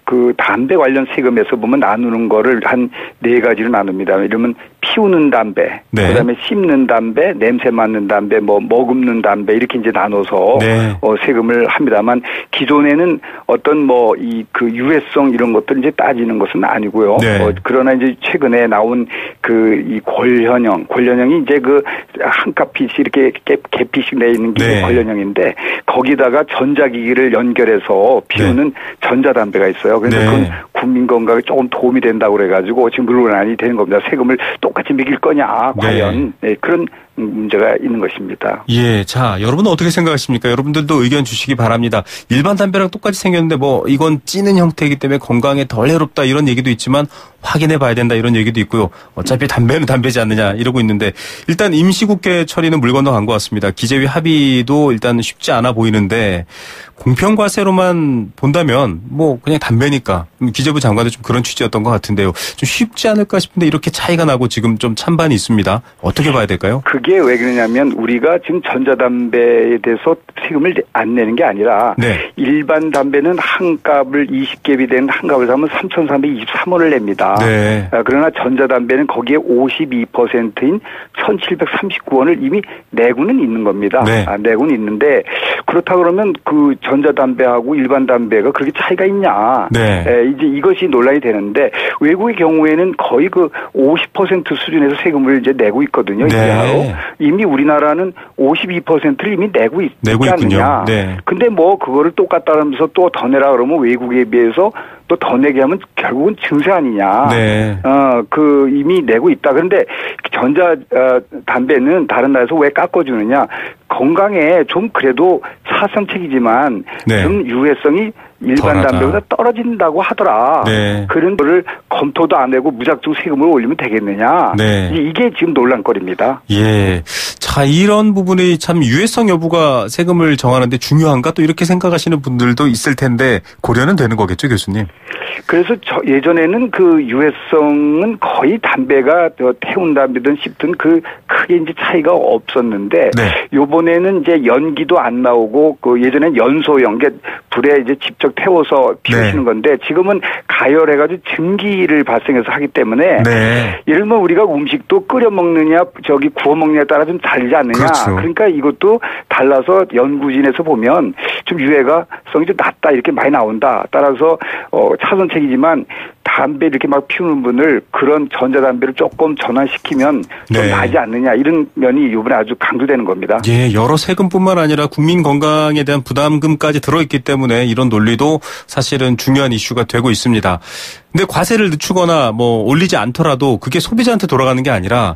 그 담배 관련 세금에서 보면 나누는 거를 한 4가지로 나눕니다. 이러면 피우는 담배, 네. 그다음에 씹는 담배, 냄새 맡는 담배, 뭐 머금는 담배 이렇게 이제 나눠서 네. 세금을 합니다만 기존에는 어떤 뭐 그 유해성 이런 것들 이제 따지는 것은 아니고요. 네. 그러나 이제 최근에 나온 이 권련형이 이제 그 한 값핏이 이렇게 개핏씩 내 있는 게 네. 권련형인데 거기다가 전자기기를 연결해서 피우는 전자담배가 있어요. 그래서 그건 국민 건강에 조금 도움이 된다고 그래가지고 지금 논란이 되는 겁니다. 세금을 똑같이 매길 거냐 과연 그런 문제가 있는 것입니다. 예, 자 여러분은 어떻게 생각하십니까? 여러분들도 의견 주시기 바랍니다. 일반 담배랑 똑같이 생겼는데 뭐 이건 찌는 형태이기 때문에 건강에 덜 해롭다 이런 얘기도 있지만 확인해 봐야 된다 이런 얘기도 있고요. 어차피 담배는 담배지 않느냐 이러고 있는데 일단 임시국회 처리는 물 건너간 것 같습니다. 기재위 합의도 일단 쉽지 않아 보이는데 공평과세로만 본다면 뭐 그냥 담배니까 기재부 장관도 좀 그런 취지였던 것 같은데요. 좀 쉽지 않을까 싶은데 이렇게 차이가 나고 지금 좀 찬반이 있습니다. 어떻게 봐야 될까요? 그게 왜 그러냐면 우리가 지금 전자담배에 대해서 세금을 안 내는 게 아니라 일반 담배는 한 값을 20갭이 된 한 값을 사면 3,323원을 냅니다. 네. 그러나 전자담배는 거기에 52%인 1,739원을 이미 내고는 있는 겁니다. 네. 내고는 있는데 그렇다 그러면 그 전자담배하고 일반 담배가 그렇게 차이가 있냐. 네. 이제 이것이 논란이 되는데 외국의 경우에는 거의 그 50% 수준에서 세금을 이제 내고 있거든요. 네. 이미 우리나라는 52%를 이미 내고 있지 않느냐. 네. 근데 뭐 그거를 똑같다 하면서 또 더 내라 그러면 외국에 비해서 또 더 내게 하면 결국은 증세 아니냐. 네. 이미 내고 있다. 그런데 전자 담배는 다른 나라에서 왜 깎아주느냐. 건강에 좀 그래도 차선책이지만 좀 유해성이 일반 담배보다 떨어진다고 하더라. 그런 거를 검토도 안 하고 무작정 세금을 올리면 되겠느냐. 이게 지금 논란거리입니다. 예. 자, 이런 부분이 참 유해성 여부가 세금을 정하는데 중요한가 또 이렇게 생각하시는 분들도 있을 텐데 고려는 되는 거겠죠, 교수님? 그래서 예전에는 그 유해성은 거의 담배가 태운 담배든 씹든 그 크게 이제 차이가 없었는데 요번에는 이제 연기도 안 나오고 그 예전엔 연소형 불에 이제 직접 태워서 피우시는 건데 지금은 가열해가지고 증기를 발생해서 하기 때문에 예를 들면 우리가 음식도 끓여 먹느냐 구워 먹느냐에 따라 좀 다르지 않느냐. 그렇죠. 그러니까 이것도 달라서 연구진에서 보면 좀 유해성이 좀 낮다 이렇게 많이 나온다. 따라서 차선책이지만 담배 이렇게 막 피우는 분을 그런 전자담배를 조금 전환시키면 좀 나지 않느냐 이런 면이 이번에 아주 강조되는 겁니다. 예, 여러 세금뿐만 아니라 국민 건강에 대한 부담금까지 들어있기 때문에 이런 논리도 사실은 중요한 이슈가 되고 있습니다. 근데 과세를 늦추거나 뭐 올리지 않더라도 그게 소비자한테 돌아가는 게 아니라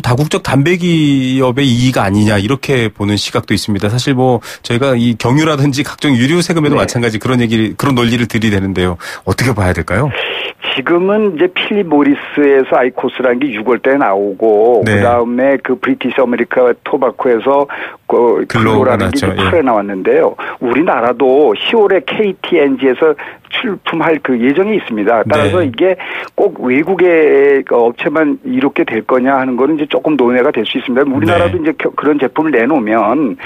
다국적 담배 기업의 이익 아니냐 이렇게 보는 시각도 있습니다. 사실 뭐 저희가 이 경유라든지 각종 유류 세금에도 마찬가지 그런 논리를 들이대는데요. 어떻게 봐야 될까요? 지금은 이제 필립 모리스에서 아이코스라는 게 6월 달에 나오고 네. 그다음에 그 브리티시 아메리카 토바코에서 그 글로라는 게 8에 나왔는데요. 우리나라도 10월에 KTNG에서 출품할 그 예정이 있습니다. 따라서 네. 이게 꼭 외국의 업체만 이렇게 될 거냐 하는 거는 이제 조금 논의가 될 수 있습니다. 우리나라도 네. 이제 그런 제품을 내놓으면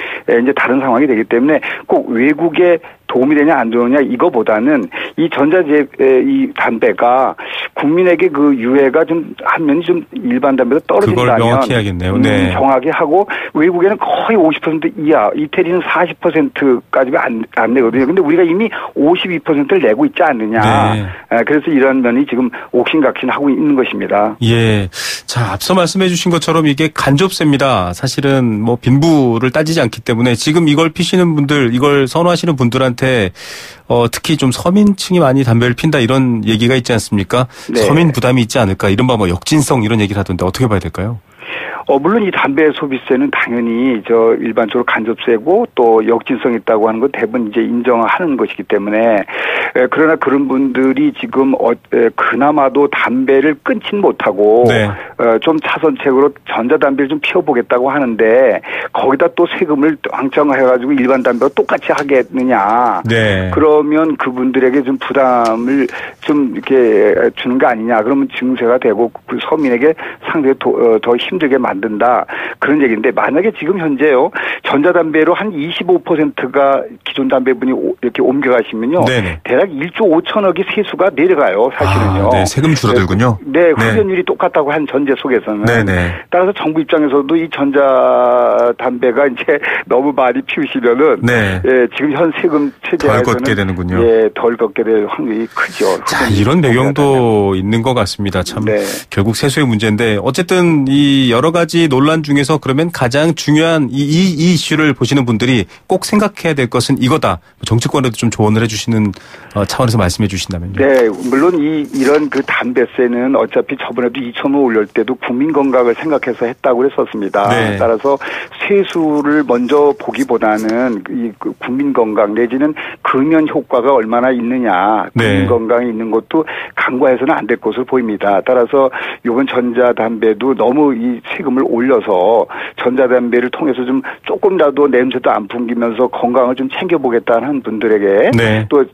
이제 다른 상황이 되기 때문에 꼭 외국에 도움이 되냐 안 되느냐 이거보다는 이 이 담배가 국민에게 그 유해가 좀 한 면이 좀 일반 담배보다 떨어진다면 그걸 명확히 해야겠네요. 네. 정확히 하고 외국에는 거의 50% 이하, 이태리는 40%까지가 안 내거든요. 근데 우리가 이미 52%를 내고 있지 않느냐. 네. 그래서 이런 면이 지금 옥신각신하고 있는 것입니다. 예. 자, 앞서 말씀해 주신 것처럼 이게 간접세입니다. 사실은 뭐 빈부를 따지지 않기 때문에 지금 이걸 피시는 분들, 이걸 선호하시는 분들한테 특히 좀 서민층이 많이 담배를 핀다 이런 얘기가 있지 않습니까? 네. 서민 부담이 있지 않을까? 이른바 뭐 역진성 이런 얘기를 하던데 어떻게 봐야 될까요? 물론 이 담배 소비세는 당연히 일반적으로 간접세고 또 역진성이 있다고 하는 건 대부분 이제 인정하는 것이기 때문에 그러나 그런 분들이 지금 그나마도 담배를 끊진 못하고 네. 좀 차선책으로 전자담배를 좀 피워보겠다고 하는데 거기다 또 세금을 왕창 해가지고 일반 담배와 똑같이 하겠느냐. 네. 그러면 그분들에게 좀 부담을 좀 이렇게 주는 거 아니냐. 그러면 증세가 되고 그 서민에게 상당히 더 힘들게 만든다. 그런 얘기인데 만약에 지금 현재요. 전자담배로 한 25%가 기존 담배분이 이렇게 옮겨가시면요. 네네. 대략 1조 5천억이 세수가 내려가요. 사실은요. 네, 세금 줄어들군요. 네, 흡연율이 똑같다고 한 전제 속에서는. 네네. 따라서 정부 입장에서도 이 전자담배가 이제 너무 많이 피우시면은 네. 예, 지금 현 세금 체제에서는 덜 걷게 되는군요. 예, 덜 걷게 될 확률이 크죠. 자, 이런 배경도 있는 것 같습니다. 참 네. 결국 세수의 문제인데 어쨌든 이 여러 가지 논란 중에서 그러면 가장 중요한 이 이슈를 보시는 분들이 꼭 생각해야 될 것은 이거다. 정치권에도 좀 조언을 해주시는 차원에서 말씀해 주신다면요. 네, 물론 이런 그 담배세는 어차피 저번에도 2,000원 올릴 때도 국민 건강을 생각해서 했다고 했었습니다. 네. 따라서 세수를 먼저 보기보다는 이 국민 건강 내지는 금연 효과가 얼마나 있느냐, 국민 네. 건강이 있는 것도 간과해서는 안 될 것으로 보입니다. 따라서 이번 전자담배도 너무 이 세금을 올려서 전자담배를 통해서 좀 조금이라도 냄새도 안 풍기면서 건강을 좀 챙겨보겠다는 분들에게 네. 또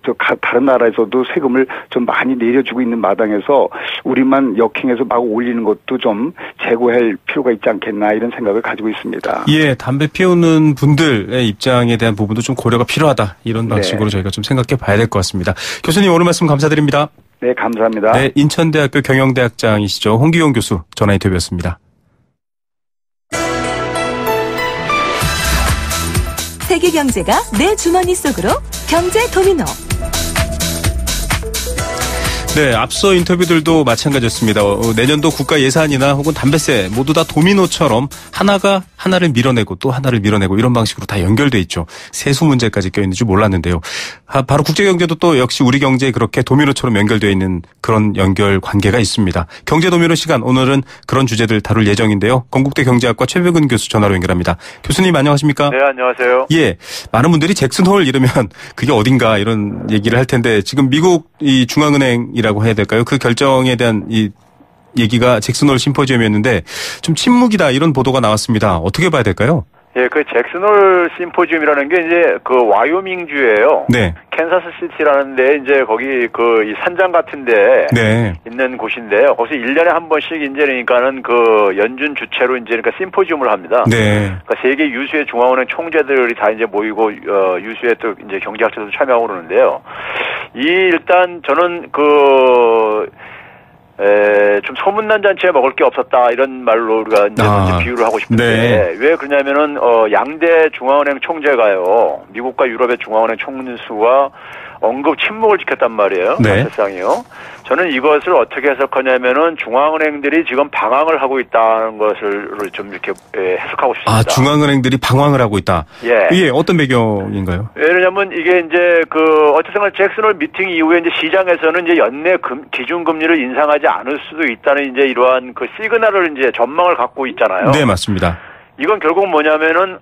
다른 나라에서도 세금을 좀 많이 내려주고 있는 마당에서 우리만 역행해서 막 올리는 것도 좀 제고할 필요가 있지 않겠나 이런 생각을 가지고 있습니다. 예, 담배 피우는 분들의 입장에 대한 부분도 좀 고려가 필요하다. 이런 방식으로 네. 저희가 좀 생각해 봐야 될 것 같습니다. 교수님 오늘 말씀 감사드립니다. 네, 감사합니다. 네, 인천대학교 경영대학장이시죠. 홍기용 교수 전화 인터뷰였습니다. 세계 경제가 내 주머니 속으로 경제 도미노. 네, 앞서 인터뷰들도 마찬가지였습니다. 내년도 국가 예산이나 혹은 담배세 모두 다 도미노처럼 하나가 하나를 밀어내고 또 하나를 밀어내고 이런 방식으로 다 연결돼 있죠. 세수 문제까지 껴있는 줄 몰랐는데요. 바로 국제경제도 또 역시 우리 경제에 그렇게 도미노처럼 연결되어 있는 그런 연결 관계가 있습니다. 경제 도미노 시간, 오늘은 그런 주제들 다룰 예정인데요. 건국대 경제학과 최백은 교수 전화로 연결합니다. 교수님 안녕하십니까? 네, 안녕하세요. 예, 많은 분들이 잭슨홀 이러면 그게 어딘가 이런 얘기를 할 텐데 지금 미국 이 중앙은행이라고 해야 될까요? 그 결정에 대한 이 얘기가 잭슨홀 심포지엄이었는데 좀 침묵이다 이런 보도가 나왔습니다. 어떻게 봐야 될까요? 예, 그 잭슨홀 심포지엄이라는 게 이제 그 와이오밍주예요. 네. 캔사스 시티라는데 이제 거기 그 이 산장 같은데 네. 있는 곳인데요. 거기서 1년에 한 번씩 이제 그러니까는 그 연준 주최로 이제 그러니까 심포지엄을 합니다. 네. 그러니까 세계 유수의 중앙은행 총재들이 다 이제 모이고 유수의 또 이제 경제학자도 참여하고 그러는데요. 일단 저는 좀 소문난 잔치에 먹을 게 없었다 이런 말로 우리가 이제 비유를 하고 싶은데 네. 왜 그러냐면은 양대 중앙은행 총재가요 미국과 유럽의 중앙은행 총수가 언급 침묵을 지켰단 말이에요. 네. 사실상이요. 저는 이것을 어떻게 해석하냐면은 중앙은행들이 지금 방황을 하고 있다는 것을 좀 이렇게 해석하고 싶습니다. 아, 중앙은행들이 방황을 하고 있다. 예. 이게 어떤 배경인가요? 왜냐면 이게 이제 어쨌든 잭슨홀 미팅 이후에 이제 시장에서는 이제 연내 기준금리를 인상하지 않을 수도 있다는 이제 이러한 그 시그널을 이제 전망을 갖고 있잖아요. 네, 맞습니다. 이건 결국 뭐냐면은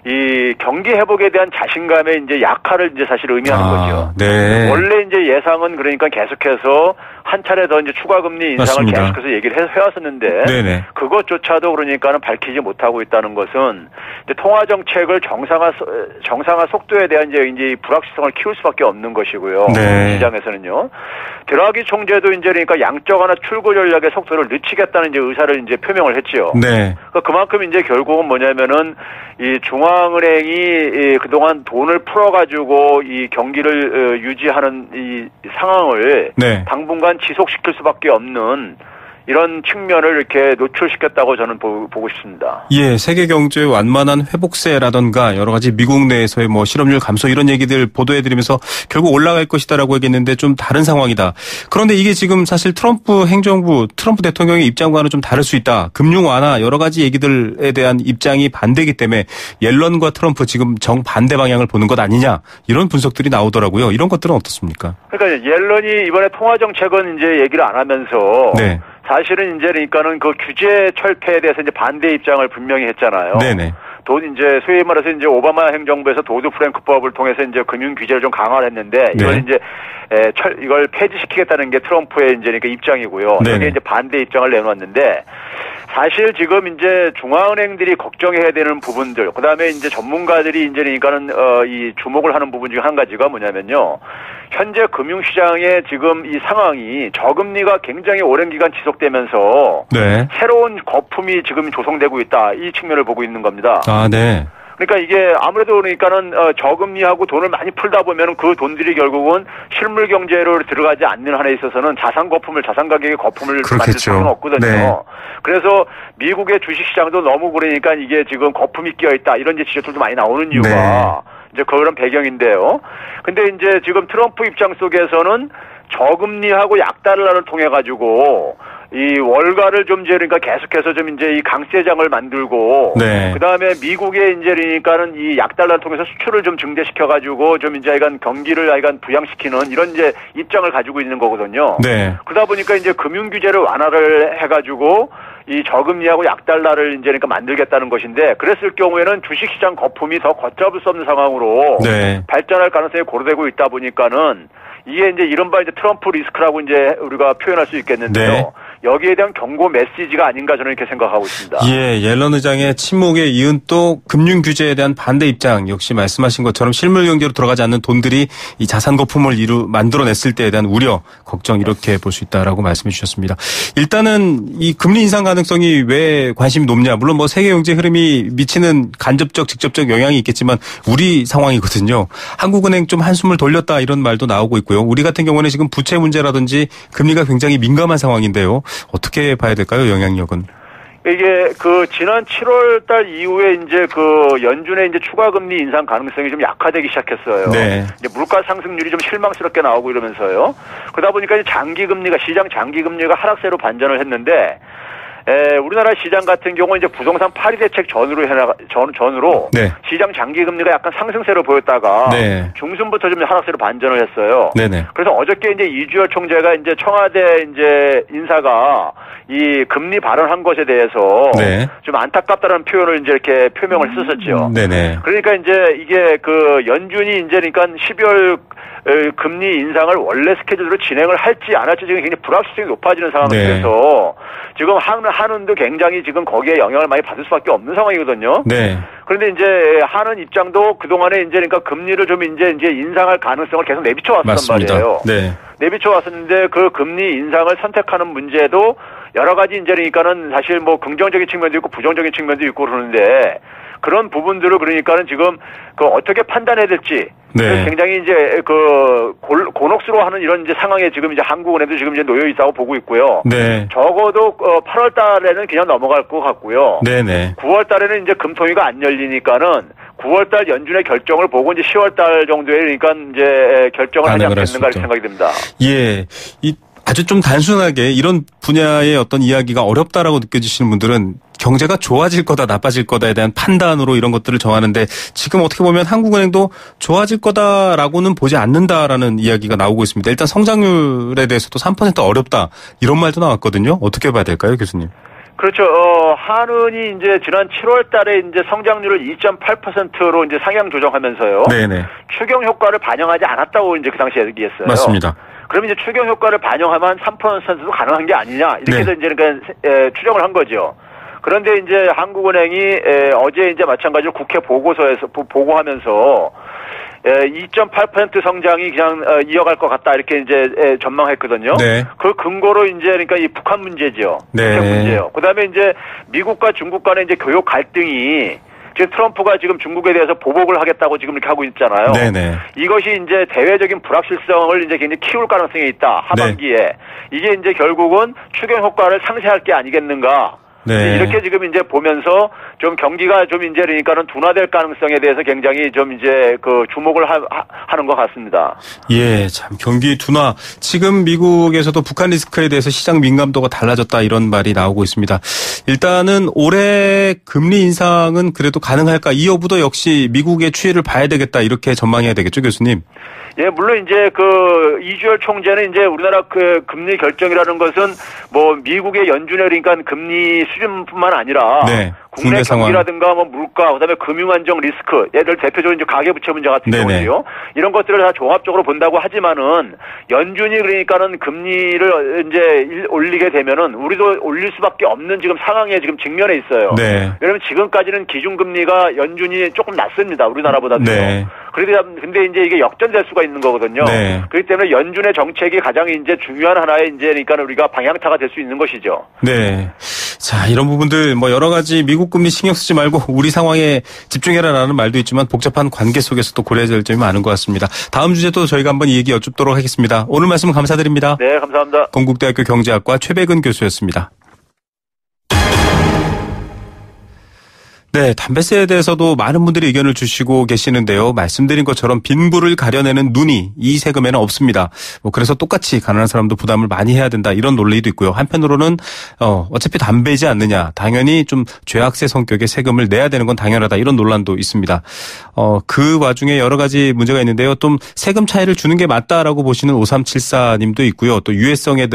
이 경기 회복에 대한 자신감의 이제 약화를 이제 사실 의미하는 거죠. 네. 원래 이제 예상은 그러니까 계속해서 한 차례 더 이제 추가 금리 인상을 맞습니다. 계속해서 얘기를 해왔었는데 네네. 그것조차도 그러니까는 밝히지 못하고 있다는 것은 이제 통화 정책을 정상화 속도에 대한 이제 불확실성을 키울 수밖에 없는 것이고요. 네. 시장에서는요. 드라기 총재도 이제 그러니까 양적 완화 출구 전략의 속도를 늦추겠다는 이제 의사를 이제 표명을 했죠. 네. 그러니까 그만큼 이제 결국은 뭐냐면은 이 중앙은행이 그동안 돈을 풀어가지고 이 경기를 유지하는 이 상황을 네. 당분간 지속시킬 수밖에 없는 이런 측면을 이렇게 노출시켰다고 저는 보고 싶습니다. 예, 세계 경제의 완만한 회복세라던가 여러 가지 미국 내에서의 뭐 실업률 감소 이런 얘기들 보도해드리면서 결국 올라갈 것이다라고 얘기했는데 좀 다른 상황이다. 그런데 이게 지금 사실 트럼프 대통령의 입장과는 좀 다를 수 있다. 금융 완화 여러 가지 얘기들에 대한 입장이 반대이기 때문에 옐런과 트럼프 지금 정반대 방향을 보는 것 아니냐 이런 분석들이 나오더라고요. 이런 것들은 어떻습니까? 그러니까 옐런이 이번에 통화 정책은 이제 얘기를 안 하면서 네. 사실은 이제 그러니까는 그 규제 철폐에 대해서 이제 반대 입장을 분명히 했잖아요. 네네. 이제 소위 말해서 이제 오바마 행정부에서 도드 프랭크법을 통해서 이제 금융 규제를 좀 강화를 했는데 이걸 이제 이걸 폐지시키겠다는 게 트럼프의 이제 그러니까 입장이고요. 여기에 이제 반대 입장을 내놓았는데 사실 지금 이제 중앙은행들이 걱정해야 되는 부분들, 그다음에 이제 전문가들이 이제 그러니까는 이 주목을 하는 부분 중에 한 가지가 뭐냐면요. 현재 금융시장의 지금 이 상황이 저금리가 굉장히 오랜 기간 지속되면서 네. 새로운 거품이 지금 조성되고 있다. 이 측면을 보고 있는 겁니다. 아, 네. 그러니까 이게 아무래도 그러니까는 저금리하고 돈을 많이 풀다 보면은 그 돈들이 결국은 실물 경제로 들어가지 않는 한에 있어서는 자산 가격의 거품을 만들 수는 없거든요. 네. 그래서 미국의 주식 시장도 너무 그러니까 이게 지금 거품이 끼어 있다. 이런 이제 지적들도 많이 나오는 이유가 네. 이제 그런 배경인데요. 근데 이제 지금 트럼프 입장 속에서는 저금리하고 약달러를 통해 가지고 이 월가를 좀 이제 그러니까 계속해서 좀 이제 이 강세장을 만들고 네. 그다음에 미국의 이제 그러니까는 이 약달러를 통해서 수출을 좀 증대시켜 가지고 좀 이제 약간 경기를 약간 부양시키는 이런 이제 입장을 가지고 있는 거거든요. 네. 그러다 보니까 이제 금융 규제를 완화를 해 가지고 이 저금리하고 약달러를 이제 그러니까 만들겠다는 것인데 그랬을 경우에는 주식시장 거품이 더 걷잡을 수 없는 상황으로 네. 발전할 가능성이 고려되고 있다 보니까는 이게 이제 이른바 이제 트럼프 리스크라고 이제 우리가 표현할 수 있겠는데요. 네. 여기에 대한 경고 메시지가 아닌가 저는 이렇게 생각하고 있습니다. 예, 옐런 의장의 침묵에 이은 또 금융 규제에 대한 반대 입장 역시 말씀하신 것처럼 실물 경제로 들어가지 않는 돈들이 이 자산 거품을 만들어냈을 때에 대한 우려, 걱정 이렇게 볼 수 있다라고 말씀해 주셨습니다. 일단은 이 금리 인상 가능성이 왜 관심이 높냐? 물론 뭐 세계 경제 흐름이 미치는 간접적, 직접적 영향이 있겠지만 우리 상황이거든요. 한국은행 좀 한숨을 돌렸다 이런 말도 나오고 있고요. 우리 같은 경우는 지금 부채 문제라든지 금리가 굉장히 민감한 상황인데요. 어떻게 봐야 될까요, 영향력은? 이게 그 지난 7월 달 이후에 이제 그 연준의 이제 추가 금리 인상 가능성이 좀 약화되기 시작했어요. 네. 이제 물가 상승률이 좀 실망스럽게 나오고 이러면서요. 그러다 보니까 이제 시장 장기 금리가 하락세로 반전을 했는데 우리나라 시장 같은 경우 이제 부동산 파리 대책 전후로 네. 시장 장기 금리가 약간 상승세로 보였다가 네. 중순부터 좀 하락세로 반전을 했어요. 네네. 그래서 어저께 이제 이주열 총재가 이제 청와대 이제 인사가 이 금리 발언한 것에 대해서 네. 좀 안타깝다는 표현을 이제 이렇게 표명을 썼었죠. 네네. 그러니까 이제 이게 그 연준이 이제 그러니까 12월 금리 인상을 원래 스케줄로 진행을 할지 안 할지 지금 굉장히 불확실성이 높아지는 상황에서 네. 지금 한은도 굉장히 지금 거기에 영향을 많이 받을 수밖에 없는 상황이거든요. 네. 그런데 이제 한은 입장도 그동안에 이제 그러니까 금리를 좀 이제 인상할 가능성을 계속 내비쳐 왔단 맞습니다. 말이에요. 네. 내비쳐 왔었는데 그 금리 인상을 선택하는 문제도 여러 가지 이제 그러니까는 사실 뭐 긍정적인 측면도 있고 부정적인 측면도 있고 그러는데 그런 부분들을 그러니까는 지금 그 어떻게 판단해야 될지 네. 굉장히 이제 그 곤혹스러워하는 이런 이제 상황에 지금 이제 한국은행도 지금 이제 놓여 있다고 보고 있고요. 네. 적어도 8월 달에는 그냥 넘어갈 것 같고요. 네네. 9월 달에는 이제 금통위가 안 열리니까는 9월 달 연준의 결정을 보고 이제 10월 달 정도에 그러니까 이제 결정을 하지 않겠는가 생각이 듭니다. 예. 아주 좀 단순하게 이런 분야의 어떤 이야기가 어렵다라고 느껴지시는 분들은 경제가 좋아질 거다 나빠질 거다에 대한 판단으로 이런 것들을 정하는데 지금 어떻게 보면 한국은행도 좋아질 거다라고는 보지 않는다라는 이야기가 나오고 있습니다. 일단 성장률에 대해서도 3% 어렵다 이런 말도 나왔거든요. 어떻게 봐야 될까요, 교수님? 그렇죠. 한은이 이제 지난 7월 달에 이제 성장률을 2.8%로 이제 상향 조정하면서요. 네네. 추경 효과를 반영하지 않았다고 이제 그 당시에 얘기했어요. 맞습니다. 그럼 이제 추경 효과를 반영하면 3%도 가능한 게 아니냐 이렇게 해서 이제 그러니까 추정을 한 거죠. 그런데 이제 한국은행이 어제 이제 마찬가지로 국회 보고서에서 보고하면서 2.8% 성장이 그냥 이어갈 것 같다 이렇게 이제 전망했거든요. 네. 그 근거로 이제 그러니까 이 북한 문제죠. 네. 북한 문제요. 그다음에 이제 미국과 중국 간의 이제 교역 갈등이 지금 트럼프가 지금 중국에 대해서 보복을 하겠다고 지금 이렇게 하고 있잖아요. 네네. 이것이 이제 대외적인 불확실성을 이제 굉장히 키울 가능성이 있다. 하반기에. 네. 이게 이제 결국은 추경 효과를 상쇄할 게 아니겠는가. 네. 이렇게 지금 이제 보면서 좀 경기가 좀 이제 그러니까는 둔화될 가능성에 대해서 굉장히 좀 이제 그 주목을 하는 것 같습니다. 예, 참 경기 둔화. 지금 미국에서도 북한 리스크에 대해서 시장 민감도가 달라졌다 이런 말이 나오고 있습니다. 일단은 올해 금리 인상은 그래도 가능할까? 이 여부도 역시 미국의 추이를 봐야 되겠다 이렇게 전망해야 되겠죠, 교수님? 예, 물론 이제 그 이주열 총재는 이제 우리나라 그 금리 결정이라는 것은 뭐 미국의 연준의 그러니까 금리 수준뿐만 아니라 네, 국내 경기라든가 뭐 물가 그다음에 금융안정 리스크 예를 대표적으로 이제 가계부채 문제 같은 경우는요. 이런 것들을 다 종합적으로 본다고 하지만은 연준이 그러니까는 금리를 이제 올리게 되면은 우리도 올릴 수밖에 없는 지금 상황에 지금 직면해 있어요. 네. 왜냐하면 지금까지는 기준금리가 연준이 조금 낮습니다. 우리나라보다도. 네. 근데 이제 이게 역전될 수가 있는 거거든요. 네. 그렇기 때문에 연준의 정책이 가장 이제 중요한 하나의 이제 그러니까 우리가 방향타가 될 수 있는 것이죠. 네. 자, 이런 부분들 뭐 여러 가지 미국 금리 신경 쓰지 말고 우리 상황에 집중해라라는 말도 있지만 복잡한 관계 속에서 또 고려해야 될 점이 많은 것 같습니다. 다음 주제도 저희가 한번 이 얘기 여쭙도록 하겠습니다. 오늘 말씀 감사드립니다. 네, 감사합니다. 건국대학교 경제학과 최백은 교수였습니다. 네, 담배세에 대해서도 많은 분들이 의견을 주시고 계시는데요. 말씀드린 것처럼 빈부를 가려내는 눈이 이 세금에는 없습니다. 뭐 그래서 똑같이 가난한 사람도 부담을 많이 해야 된다 이런 논리도 있고요. 한편으로는 어차피 담배이지 않느냐. 당연히 좀 죄악세 성격의 세금을 내야 되는 건 당연하다 이런 논란도 있습니다. 그 와중에 여러 가지 문제가 있는데요. 좀 세금 차이를 주는 게 맞다라고 보시는 5374님도 있고요. 또 유해성에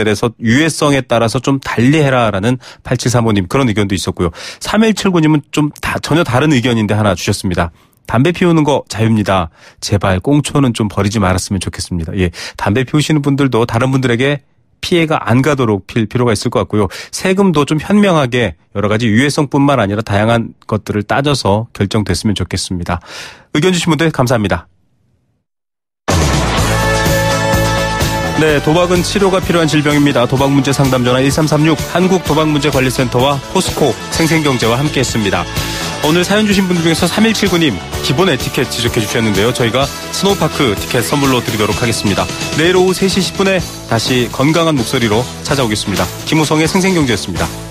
따라서 좀 달리해라라는 8735님 그런 의견도 있었고요. 3179님은 좀 전혀 다른 의견인데 하나 주셨습니다. 담배 피우는 거 자유입니다. 제발 꽁초는 좀 버리지 말았으면 좋겠습니다. 예, 담배 피우시는 분들도 다른 분들에게 피해가 안 가도록 필 필요가 있을 것 같고요. 세금도 좀 현명하게 여러 가지 유해성뿐만 아니라 다양한 것들을 따져서 결정됐으면 좋겠습니다. 의견 주신 분들 감사합니다. 네, 도박은 치료가 필요한 질병입니다. 도박 문제 상담 전화 1336 한국도박문제관리센터와 포스코 생생경제와 함께했습니다. 오늘 사연 주신 분들 중에서 3179님 기본 에티켓 지적해 주셨는데요. 저희가 스노우파크 티켓 선물로 드리도록 하겠습니다. 내일 오후 3시 10분에 다시 건강한 목소리로 찾아오겠습니다. 김우성의 생생경제였습니다.